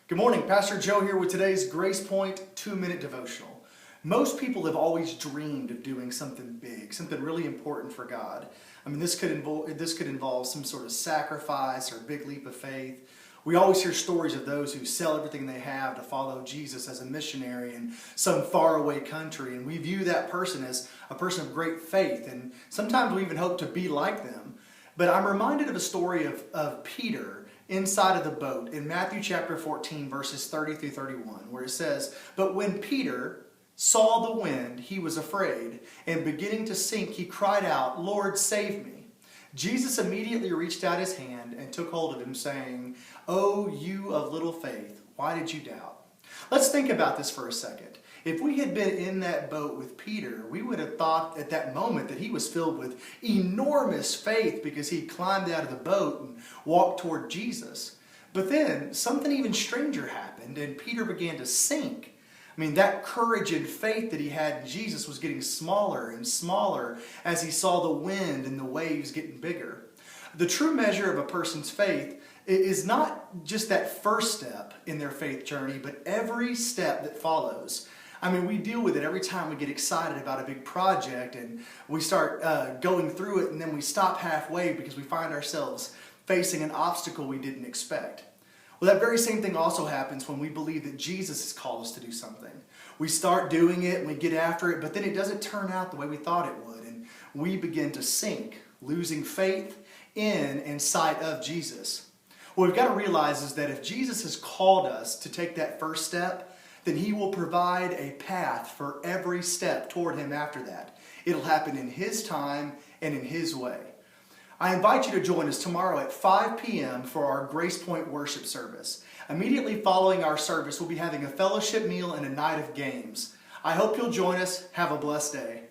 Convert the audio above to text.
Good morning, Pastor Joe here with today's Grace Point 2-minute devotional. Most people have always dreamed of doing something big, something really important for God. This could involve some sort of sacrifice or a big leap of faith. We always hear stories of those who sell everything they have to follow Jesus as a missionary in some faraway country, and we view that person as a person of great faith, and sometimes we even hope to be like them. But I'm reminded of a story of Peter inside of the boat in Matthew chapter 14, verses 30 through 31, where it says, "But when Peter saw the wind, he was afraid, and beginning to sink, he cried out, 'Lord, save me.' Jesus immediately reached out his hand and took hold of him, saying, 'O you of little faith, why did you doubt?'" Let's think about this for a second. If we had been in that boat with Peter, we would have thought at that moment that he was filled with enormous faith because he climbed out of the boat and walked toward Jesus. But then something even stranger happened and Peter began to sink. That courage and faith that he had in Jesus was getting smaller and smaller as he saw the wind and the waves getting bigger. The true measure of a person's faith is not just that first step in their faith journey, but every step that follows. We deal with it every time we get excited about a big project and we start going through it, and then we stop halfway because we find ourselves facing an obstacle we didn't expect. Well, that very same thing also happens when we believe that Jesus has called us to do something. We start doing it and we get after it, but then it doesn't turn out the way we thought it would, and we begin to sink, losing faith in and sight of Jesus. What we've got to realize is that if Jesus has called us to take that first step, then he will provide a path for every step toward him after that. It'll happen in his time and in his way. I invite you to join us tomorrow at 5 p.m. for our Grace Point worship service. Immediately following our service, we'll be having a fellowship meal and a night of games. I hope you'll join us. Have a blessed day.